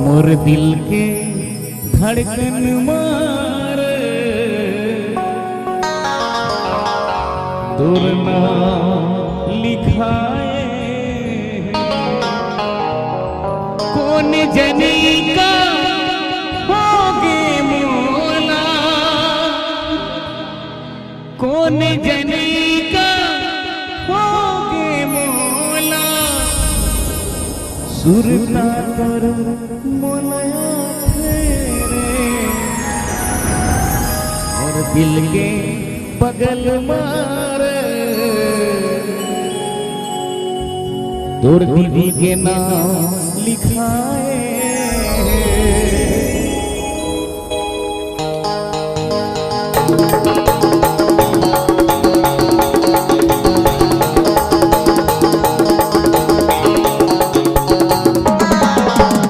मोर दिल के धड़कन मार दूर ना लिखाए कौन जनी का होगे मोला कौन जनी का होगे मोला सुरता कर मोलया और दिल के बगल मार दूर दीदी के नाम लिखाए